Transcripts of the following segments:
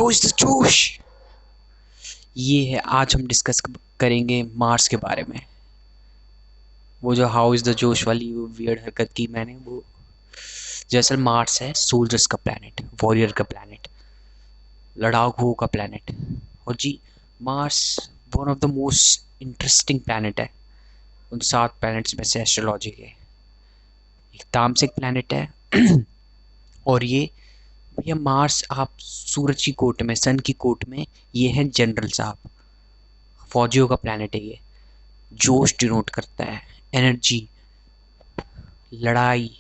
How is the जोश। ये है, आज हम डिस्कस करेंगे मार्स के बारे में। वो जो हाउ इज द जोश वाली वो वियर्ड हरकत की मैंने, वो दरअसल मार्स है सोल्जर्स का प्लैनेट, वॉरियर का प्लैनेट, लड़ाकुओं का प्लैनेट। और जी, Mars one of the most interesting planet है उन 7 प्लैनेट्स में से एस्ट्रोलॉजी के। एक तामसिक प्लैनेट है और ये भैया मार्स, आप सूरज की कोट में, सन की कोट में, ये है जनरल साहब, फौजियों का प्लैनेट है ये। जोश डिनोट करता है, एनर्जी, लड़ाई।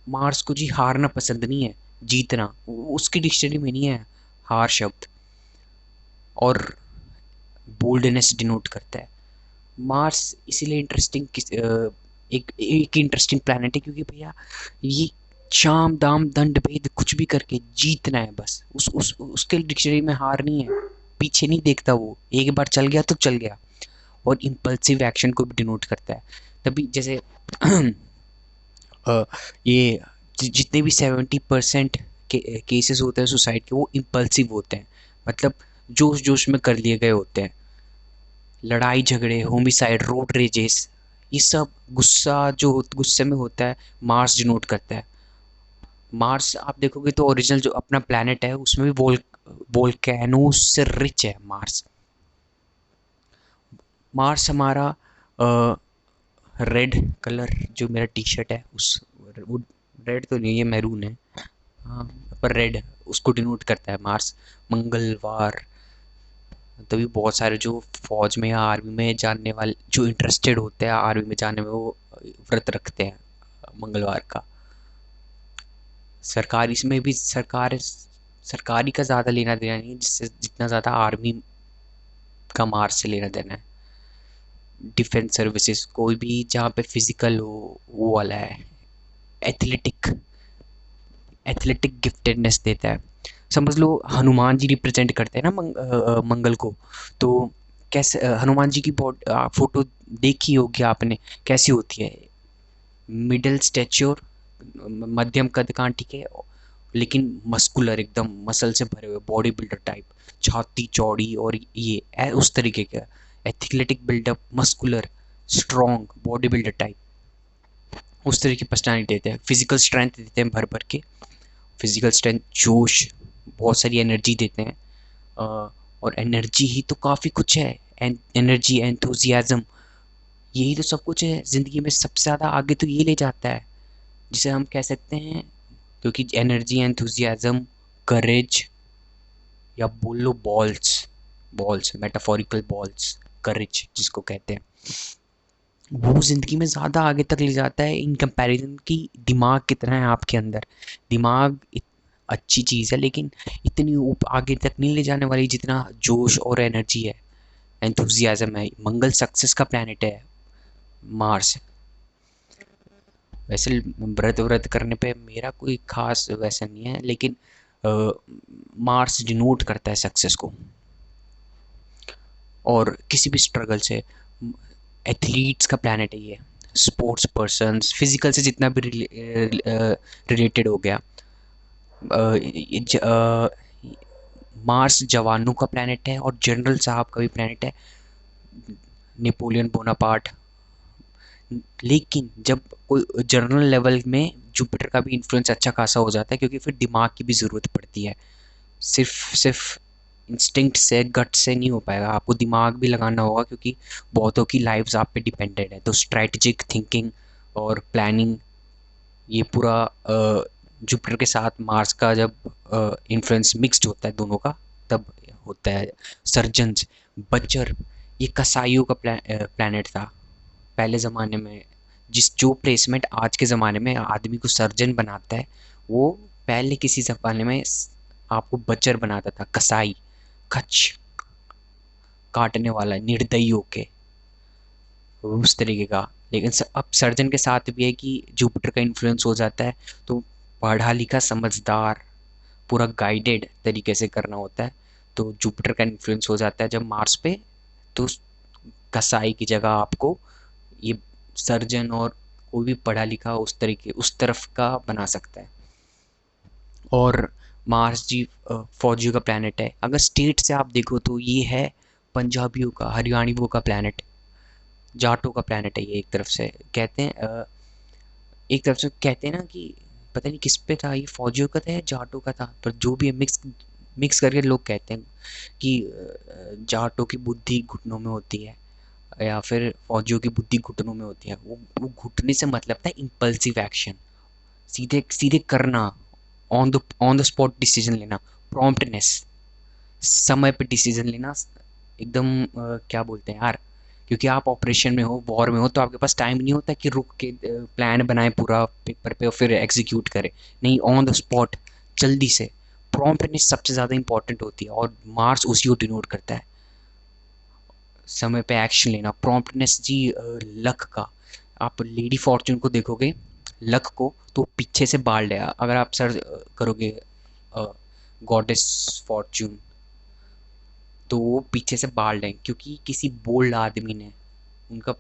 मार्स को जी हारना पसंद नहीं है, जीतना उसकी डिक्शनरी में नहीं है हार शब्द। और बोल्डनेस डिनोट करता है। मार्स इसीलिए इंटरेस्टिंग, एक इंटरेस्टिंग प्लैनेट है क्योंकि भैया ये शाम दाम दंड भेद कुछ भी करके जीतना है बस। उसके डिक्शनरी में हार नहीं है, पीछे नहीं देखता वो, एक बार चल गया तो चल गया। और इम्पल्सिव एक्शन को भी डिनोट करता है। तभी जैसे ये जितने भी 70% केसेस होते हैं सुसाइड के, वो इम्पल्सिव होते हैं, मतलब जोश जोश में कर लिए गए होते हैं। लड़ाई झगड़े, होमिसाइड, रोड रेजेस, ये सब गुस्सा जो गुस्से में होता है, मार्स डिनोट करता है। मार्स आप देखोगे तो ओरिजिनल जो अपना प्लैनेट है उसमें भी वोल्केनोस से रिच है मार्स। मार्स हमारा रेड कलर, जो मेरा टी शर्ट है उस, वो रेड तो नहीं है, मैरून है, हाँ, पर रेड उसको डिनोट करता है मार्स। मंगलवार, तभी बहुत सारे जो फौज में या आर्मी में जानने वाले, जो इंटरेस्टेड होते हैं आर्मी में जाने में, वो व्रत रखते हैं मंगलवार का। सरकारी इसमें भी सरकारी का ज़्यादा लेना देना नहीं है, जिससे जितना ज़्यादा आर्मी का मार्स से लेना देना है। डिफेंस सर्विसेज, कोई भी जहाँ पे फिजिकल हो वो वाला है। एथलेटिक, एथलेटिक गिफ्टेडनेस देता है। समझ लो हनुमान जी रिप्रेजेंट करते हैं ना मंगल को। तो कैसे हनुमान जी की फोटो देखी होगी आपने, कैसी होती है? मिडिल स्टेच्योर, मध्यम कद कांटी के, लेकिन मस्कुलर, एकदम मसल से भरे हुए, बॉडी बिल्डर टाइप, छाती चौड़ी, और ये उस तरीके का athletic buildup, muscular, strong, body builder type, उस तरह की पर्सनैलिटी देते हैं। फिजिकल स्ट्रेंथ देते हैं भर भर के, फिजिकल स्ट्रेंथ, जोश, बहुत सारी एनर्जी देते हैं। और एनर्जी ही तो काफ़ी कुछ है। एनर्जी, एंथुजियाज्म, यही तो सब कुछ है ज़िंदगी में। सबसे ज़्यादा आगे तो ये ले जाता है, जिसे हम कह सकते हैं, क्योंकि एनर्जी, एंथुजियाज्म, करेज, या बोल लो बॉल्स, बॉल्स मेटाफोरिकल बॉल्स, करेज जिसको कहते हैं, वो ज़िंदगी में ज़्यादा आगे तक ले जाता है इन कंपैरिजन की। दिमाग कितना है आपके अंदर, दिमाग अच्छी चीज़ है, लेकिन इतनी आगे तक नहीं ले जाने वाली जितना जोश और एनर्जी है, एंथुजियाज्म है। मंगल सक्सेस का प्लैनेट है मार्स। वैसे व्रत व्रत करने पे मेरा कोई खास वैसा नहीं है, लेकिन मार्स डिनोट करता है सक्सेस को। और किसी भी स्ट्रगल से, एथलीट्स का प्लैनेट है ये, स्पोर्ट्स पर्सन्स, फिजिकल से जितना भी रिलेटेड हो गया। मार्स जवानों का प्लैनेट है और जनरल साहब का भी प्लैनेट है, नेपोलियन बोनापार्ट। लेकिन जब कोई जनरल लेवल में जुपिटर का भी इन्फ्लुएंस अच्छा खासा हो जाता है, क्योंकि फिर दिमाग की भी ज़रूरत पड़ती है। सिर्फ सिर्फ इंस्टिंक्ट से, गट से नहीं हो पाएगा, आपको दिमाग भी लगाना होगा, क्योंकि बहुतों की लाइव्स आप पे डिपेंडेड है। तो स्ट्रैटेजिक थिंकिंग और प्लानिंग, ये पूरा जुपिटर के साथ मार्स का जब इन्फ्लुएंस मिक्स्ड होता है दोनों का, तब होता है। सर्जन्स, बचर, ये कसाईयों का प्लैनेट था पहले ज़माने में। जिस जो प्लेसमेंट आज के ज़माने में आदमी को सर्जन बनाता है, वो पहले किसी ज़माने में आपको बचर बनाता था, कसाई, कच काटने वाला निर्दयी होके, उस तरीके का। लेकिन अब सर्जन के साथ भी है कि जुपिटर का इन्फ्लुएंस हो जाता है, तो पढ़ा लिखा समझदार, पूरा गाइडेड तरीके से करना होता है। तो जुपिटर का इन्फ्लुएंस हो जाता है जब मार्स पे, तो कसाई की जगह आपको ये सर्जन और कोई भी पढ़ा लिखा उस तरीके, उस तरफ का बना सकता है। और मार्स जी फौजियों का प्लानट है। अगर स्टेट से आप देखो तो ये है पंजाबियों का, हरियाणवियों का प्लानट, जाटों का प्लानट है ये। एक तरफ से कहते हैं एक तरफ से कहते हैं ना कि पता नहीं किस पे था, ये फौजियों का था या जाटों का था, पर जो भी है मिक्स मिक्स करके लोग कहते हैं कि जाटों की बुद्धि घुटनों में होती है या फिर फौजियों की बुद्धि घुटनों में होती है। वो घुटने से मतलब था इम्पल्सिव एक्शन, सीधे सीधे करना, ऑन द स्पॉट डिसीजन लेना, प्रॉम्प्टनेस, समय पे डिसीजन लेना एकदम क्या बोलते हैं यार, क्योंकि आप ऑपरेशन में हो, वॉर में हो, तो आपके पास टाइम नहीं होता कि रुक के प्लान बनाए पूरा पेपर पे और फिर एग्जीक्यूट करे। नहीं, ऑन द स्पॉट, जल्दी से। प्रॉम्प्टनेस सबसे ज़्यादा इंपॉर्टेंट होती है और मार्स उसी को डिनोट करता है, समय पे एक्शन लेना, प्रॉम्प्टनेस जी। लक का, आप लेडी फॉर्चून को देखोगे, लक को, तो पीछे से बाल्ड है। अगर आप सर्च करोगे गॉडेस फॉर्चून, तो वो पीछे से बाल्ड है क्योंकि किसी बोल्ड आदमी ने उनका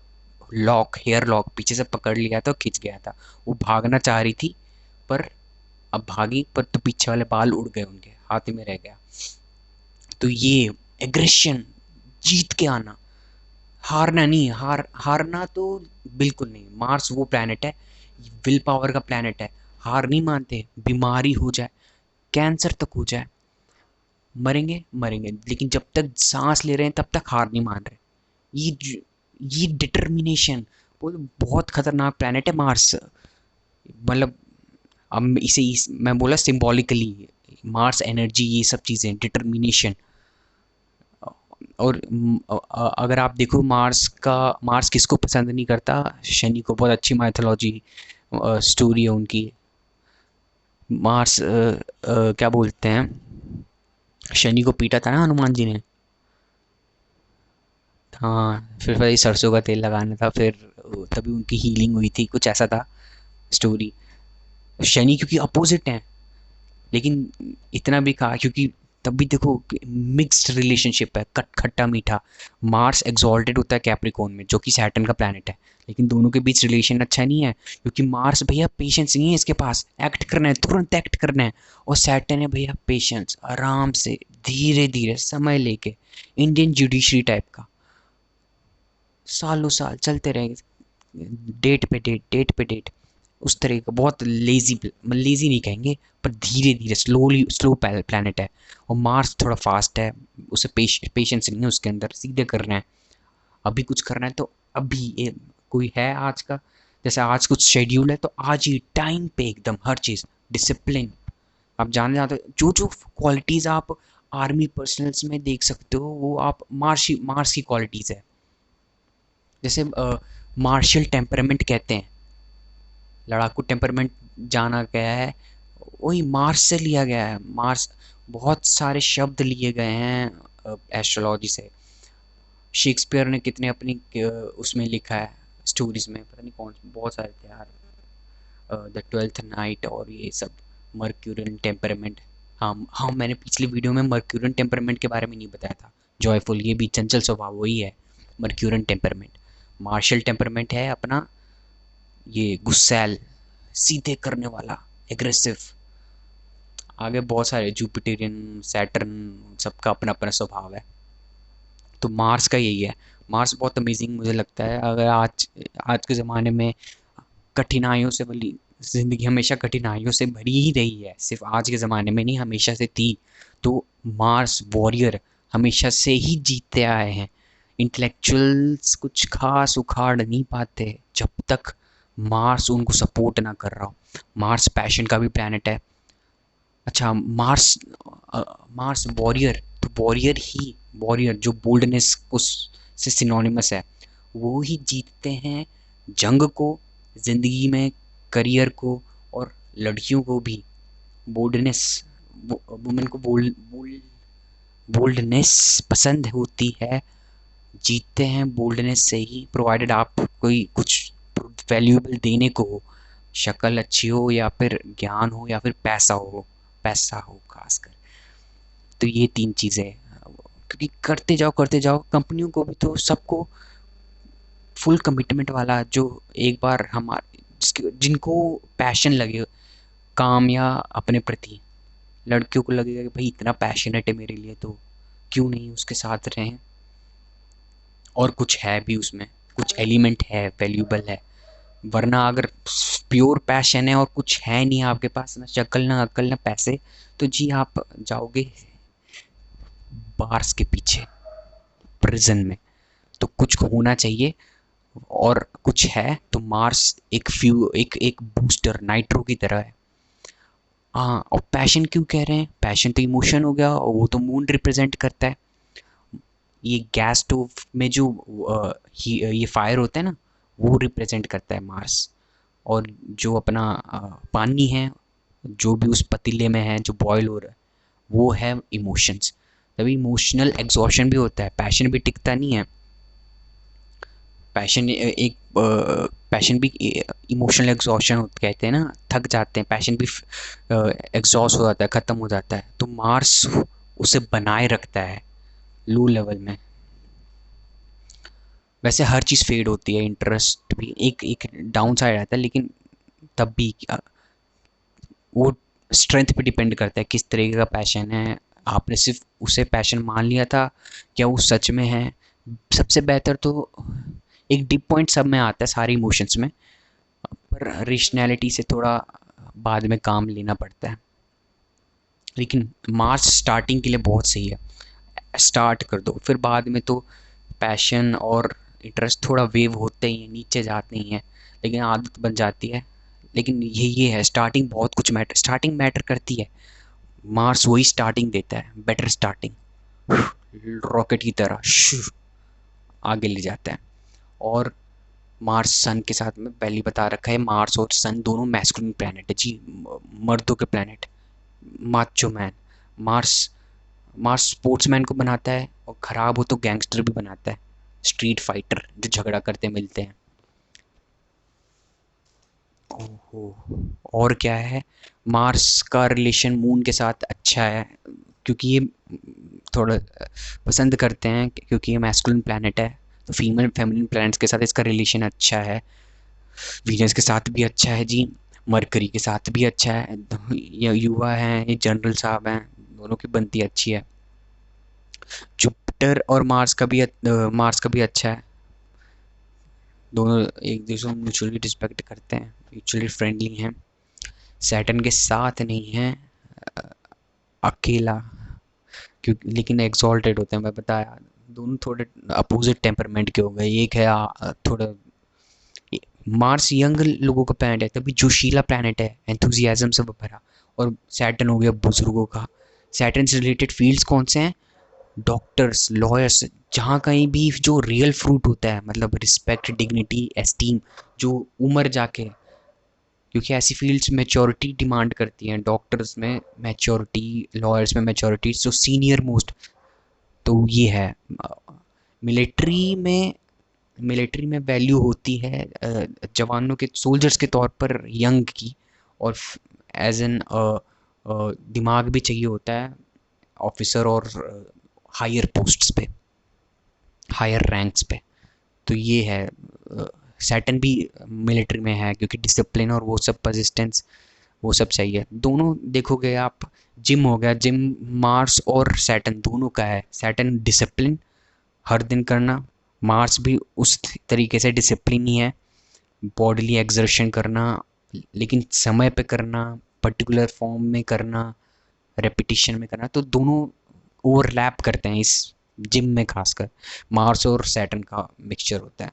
लॉक, हेयर लॉक पीछे से पकड़ लिया था और खिंच गया था। वो भागना चाह रही थी, पर अब भागी पर तो पीछे वाले बाल उड़ गए, उनके हाथ में रह गया। तो ये एग्रेशन, जीत के आना, हारना नहीं, हारना तो बिल्कुल नहीं। मार्स वो प्लैनेट है, विल पावर का प्लैनेट है। हार नहीं मानते, बीमारी हो जाए, कैंसर तक हो जाए, मरेंगे मरेंगे, लेकिन जब तक सांस ले रहे हैं तब तक हार नहीं मान रहे। ये डिटर्मिनेशन, वो बहुत खतरनाक प्लैनेट है मार्स। मतलब अब मैं बोला सिंबॉलिकली, मार्स एनर्जी, ये सब चीज़ें, डिटर्मिनेशन। और अगर आप देखो मार्स किसको पसंद नहीं करता, शनि को। बहुत अच्छी माइथोलॉजी स्टोरी है उनकी। मार्स क्या बोलते हैं, शनि को पीटा था ना हनुमान जी ने। हाँ, फिर वही सरसों का तेल लगाना था, फिर तभी उनकी हीलिंग हुई थी, कुछ ऐसा था स्टोरी। शनि क्योंकि अपोजिट है, लेकिन इतना भी कहा क्योंकि तब भी देखो मिक्स्ड रिलेशनशिप है, खट्टा मीठा। मार्स एग्जॉल्टेड होता है कैप्रिकॉर्न में, जो कि सैटर्न का प्लैनेट है, लेकिन दोनों के बीच रिलेशन अच्छा नहीं है क्योंकि मार्स भैया पेशेंस नहीं है इसके पास, एक्ट करना है, तुरंत एक्ट करना है। और सैटर्न है भैया पेशेंस, आराम से, धीरे धीरे, समय लेके, इंडियन जुडिशरी टाइप का, सालों साल चलते रहेंगे, डेट पे डेट, डेट पे डेट, उस तरह का। बहुत लेजी, लेजी नहीं कहेंगे, पर धीरे धीरे, स्लो प्लानट है। और मार्स थोड़ा फास्ट है, उसे पेशेंस नहीं है उसके अंदर, सीधे करना है, अभी कुछ करना है तो अभी। कोई है आज का, जैसे आज कुछ शेड्यूल है तो आज ही टाइम पे एकदम हर चीज़, डिसिप्लिन। आप जानने जाते हो जो जो क्वालिटीज़ आप आर्मी पर्सनल्स में देख सकते हो, वो आप मार्स की क्वालिटीज़ है। जैसे मार्शल टेम्परामेंट कहते हैं, लड़ाकू टेम्परामेंट जाना गया है, वही मार्स से लिया गया है। मार्स, बहुत सारे शब्द लिए गए हैं एस्ट्रोलॉजी से। शेक्सपियर ने कितने अपनी उसमें लिखा है, स्टोरीज में, पता नहीं कौन, बहुत सारे थे यार, द ट्वेल्थ नाइट और ये सब। मर्क्यूरियन टेम्परामेंट, हाँ हाँ, मैंने पिछली वीडियो में मर्क्यूरियन टेम्परामेंट के बारे में नहीं बताया था। जॉयफुल, ये भी चंचल स्वभाव वही है, मर्क्यूरियन टेम्परामेंट। मार्शल टेम्परामेंट है अपना ये गुस्सैल, सीधे करने वाला, एग्रेसिव। आगे बहुत सारे, जुपिटेरियन, सैटर्न, सबका अपना अपना स्वभाव है। तो मार्स का यही है। मार्स बहुत अमेजिंग मुझे लगता है। अगर आज आज के ज़माने में कठिनाइयों से भरी ज़िंदगी, हमेशा कठिनाइयों से भरी ही रही है, सिर्फ आज के ज़माने में नहीं, हमेशा से थी। तो मार्स वॉरियर हमेशा से ही जीतते आए हैं। इंटेलेक्चुअल्स कुछ खास उखाड़ नहीं पाते जब तक मार्स उनको सपोर्ट ना कर रहा हो। मार्स पैशन का भी प्लैनेट है। अच्छा, मार्स मार्स वॉरियर, तो वॉरियर ही, वॉरियर जो बोल्डनेस उस से सिनोनिमस है, वो ही जीतते हैं जंग को, ज़िंदगी में, करियर को, और लड़कियों को भी। बोल्डनेस, वुमेन को बोल्डनेस पसंद होती है, जीतते हैं बोल्डनेस से ही, प्रोवाइडेड आप कोई कुछ वैल्यूएबल देने को हो, शक्ल अच्छी हो या फिर ज्ञान हो या फिर पैसा हो खासकर। तो ये तीन चीज़ें, क्योंकि करते जाओ कंपनियों को भी, तो सबको फुल कमिटमेंट वाला, जो एक बार हमारे जिनको पैशन लगे काम या अपने प्रति, लड़कियों को लगेगा कि भाई इतना पैशनेट है मेरे लिए, तो क्यों नहीं उसके साथ रहें। और कुछ है भी उसमें, कुछ एलिमेंट है, वैल्यूबल है। वरना अगर प्योर पैशन है और कुछ है नहीं आपके पास, ना शक्ल ना अक्ल ना पैसे, तो जी आप जाओगे बार्स के पीछे, प्रिजन में। तो कुछ होना चाहिए, और कुछ है तो मार्स एक फ्यू एक एक बूस्टर नाइट्रो की तरह है। हाँ, और पैशन क्यों कह रहे हैं? पैशन तो इमोशन हो गया, और वो तो मून रिप्रेजेंट करता है। ये गैस स्टोव में जो ये फायर होता है ना, वो रिप्रेजेंट करता है मार्स। और जो अपना पानी है, जो भी उस पतीले में है जो बॉयल हो रहा है, वो है इमोशंस। तभी इमोशनल एग्जॉशन भी होता है, पैशन भी टिकता नहीं है। पैशन भी इमोशनल एग्जॉशन कहते हैं ना, थक जाते हैं, पैशन भी एग्जॉस्ट हो जाता है, ख़त्म हो जाता है। तो मार्स उसे बनाए रखता है लो लेवल में। वैसे हर चीज़ फेड होती है, इंटरेस्ट भी एक एक डाउन साइड आता है, लेकिन तब भी वो स्ट्रेंथ पे डिपेंड करता है किस तरीके का पैशन है। आपने सिर्फ उसे पैशन मान लिया था, क्या वो सच में है? सबसे बेहतर तो एक डिप पॉइंट सब में आता है, सारे इमोशंस में, पर रेशनैलिटी से थोड़ा बाद में काम लेना पड़ता है। लेकिन मार्च स्टार्टिंग के लिए बहुत सही है, स्टार्ट कर दो, फिर बाद में तो पैशन और इंटरेस्ट थोड़ा वेव होते ही हैं, नीचे जाते ही हैं, लेकिन आदत बन जाती है। लेकिन ये है, स्टार्टिंग बहुत कुछ मैटर, स्टार्टिंग मैटर करती है। मार्स वही स्टार्टिंग देता है, बेटर स्टार्टिंग, रॉकेट की तरह आगे ले जाता है। और मार्स सन के साथ में पहले ही बता रखा है, मार्स और सन दोनों मैस्कुलिन प्लैनेट है जी, मर्दों के planet, macho man. Mars Mars sportsman को बनाता है, और ख़राब हो तो गैंगस्टर भी बनाता है, स्ट्रीट फाइटर जो झगड़ा करते मिलते हैं। ओहो, और क्या है? मार्स का रिलेशन मून के साथ अच्छा है, क्योंकि ये थोड़ा पसंद करते हैं, क्योंकि ये मैस्कुलिन प्लैनेट है, तो फीमेल फेमिनिन प्लैनेट्स के साथ इसका रिलेशन अच्छा है। वीनस के साथ भी अच्छा है जी, मरकरी के साथ भी अच्छा है। ये युवा हैं, ये जनरल साहब हैं, दोनों की बनती अच्छी है। जुपिटर और मार्स का भी अच्छा है। दोनों एक दूसरे को म्यूचुअली रिस्पेक्ट करते हैं, म्यूचुअली फ्रेंडली हैं। सैटर्न के साथ नहीं है, अकेला, क्योंकि लेकिन एक्सॉल्टेड होते हैं, मैं बताया। दोनों थोड़े अपोजिट टेम्परमेंट के हो गए। एक है थोड़ा, मार्स यंग लोगों का प्लैनेट है, तभी जोशीला प्लैनेट है, एंथुजियाज्म से भरा। और सैटर्न हो गया बुजुर्गों का। सैटर्न से रिलेटेड फील्ड्स कौन से हैं? डॉक्टर्स, लॉयर्स, जहाँ कहीं भी जो रियल फ्रूट होता है, मतलब रिस्पेक्ट, डिग्निटी, एस्टीम, जो उम्र जाके, क्योंकि ऐसी फील्ड्स मैच्योरिटी डिमांड करती हैं। डॉक्टर्स में मैच्योरिटी, लॉयर्स में मैच्योरिटी, जो सीनियर मोस्ट। तो ये है। मिलिट्री में मिलिट्री में वैल्यू होती है जवानों के, सोल्जर्स के तौर पर यंग की। और एज एन दिमाग भी चाहिए होता है ऑफिसर और हायर पोस्ट्स पे, हायर रैंक्स पे। तो ये है, सैटर्न भी मिलिट्री में है, क्योंकि डिसिप्लिन और वो सब, परसिस्टेंस, वो सब चाहिए। दोनों देखोगे आप, जिम हो गया, जिम मार्स और सैटर्न दोनों का है। सैटर्न डिसिप्लिन, हर दिन करना। मार्स भी उस तरीके से डिसिप्लिन ही है, बॉडीली एक्सर्शन करना, लेकिन समय पे करना, पर्टिकुलर फॉर्म में करना, रेपिटिशन में करना। तो दोनों ओवरलैप करते हैं इस जिम में, खासकर मार्स और सैटर्न का मिक्सचर होता है।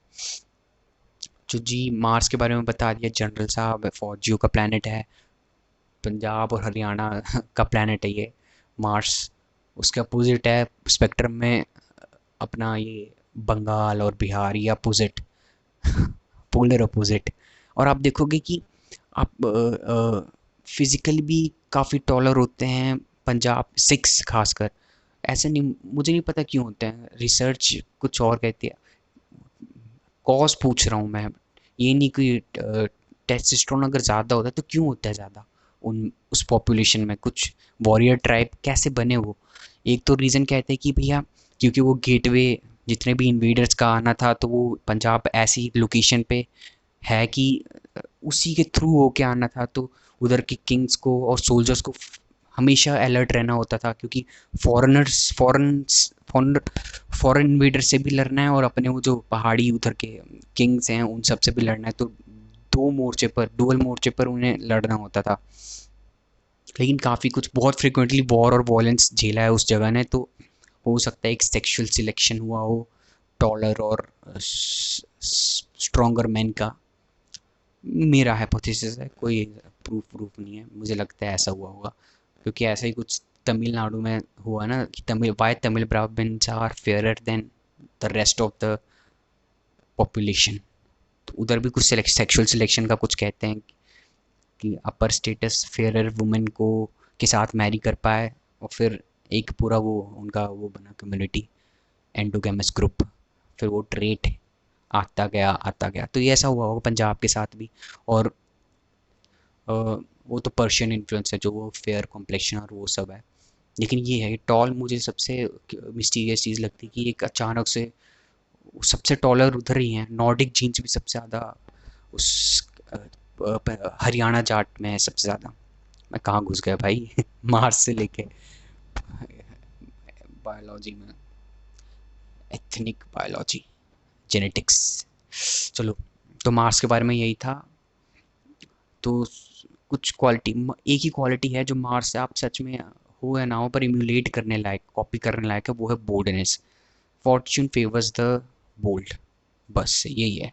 जो जी मार्स के बारे में बता दिया जनरल साहब, फौजियों का प्लानट है, पंजाब और हरियाणा का प्लानट है ये मार्स। उसके अपोजिट है स्पेक्ट्रम में अपना ये बंगाल और बिहार, ये अपोजिट, पोलर अपोजिट। और आप देखोगे कि आप फिजिकली भी काफ़ी टॉलर होते हैं, पंजाब सिक्स खासकर। ऐसे नहीं, मुझे नहीं पता क्यों होते हैं, रिसर्च कुछ और कहती है। कॉज पूछ रहा हूँ मैं, ये नहीं कि टेस्टोस्टेरोन अगर ज़्यादा होता है तो क्यों होता है ज़्यादा उन उस पॉपुलेशन में? कुछ वॉरियर ट्राइब कैसे बने वो? एक तो रीज़न कहते हैं कि भैया क्योंकि वो गेटवे, जितने भी इन्वेडर्स का आना था, तो वो पंजाब ऐसी लोकेशन पे है कि उसी के थ्रू होके आना था, तो उधर के किंग्स को और सोल्जर्स को हमेशा अलर्ट रहना होता था, क्योंकि फॉरेनर्स फॉरेन फॉरेन इन्वेडर से भी लड़ना है और अपने वो जो पहाड़ी उधर के किंग्स हैं उन सब से भी लड़ना है, तो दो मोर्चे पर, डुअल मोर्चे पर उन्हें लड़ना होता था। लेकिन काफ़ी कुछ बहुत फ्रिक्वेंटली वॉर और वॉयलेंस झेला है उस जगह ने, तो हो सकता है एक सेक्सुअल सिलेक्शन हुआ हो टॉलर और स्ट्रोंगर मैन का। मेरा हाइपोथेसिस है, कोई प्रूफ नहीं है, मुझे लगता है ऐसा हुआ होगा, क्योंकि ऐसा ही कुछ तमिलनाडु में हुआ ना कि Tamil Brahmins are fairer than the rest of the population. तो उधर भी कुछ सेक्सुअल सिलेक्शन का कुछ कहते हैं कि अपर स्टेटस फेयरर वुमेन को के साथ मैरी कर पाए, और फिर एक पूरा वो उनका वो बना कम्युनिटी, एंडोगेमस ग्रुप, फिर वो ट्रेट आता गया। तो ये ऐसा हुआ होगा पंजाब के साथ भी। और वो तो पर्शियन इन्फ्लुएंस है, जो वो फेयर कॉम्प्लेक्शन और वो सब है। लेकिन ये है टॉल, मुझे सबसे मिस्टीरियस चीज़ लगती है कि एक अचानक से सबसे टॉलर उधर ही हैं, नॉर्डिक जीन्स भी सबसे ज़्यादा उस हरियाणा जाट में है सबसे ज़्यादा। मैं कहाँ घुस गया भाई मार्स से लेके बायोलॉजी में, एथनिक बायोलॉजी, जेनेटिक्स। चलो, तो मार्स के बारे में यही था। तो कुछ क्वालिटी, एक ही क्वालिटी है जो मार्स से आप सच में हो या ना हो पर इम्यूलेट करने लायक, कॉपी करने लायक है, वो है boldness. Fortune favours the bold. बस यही है।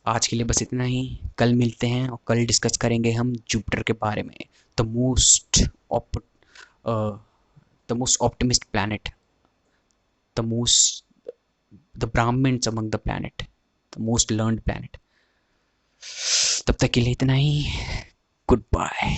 आज के लिए बस इतना ही। कल मिलते हैं और कल डिस्कस करेंगे हम जुपिटर के बारे में। The most the most optimist planet, the most the Brahmins among the planet, the most learned planet. तब तक के लिए इतना ही। Good bye.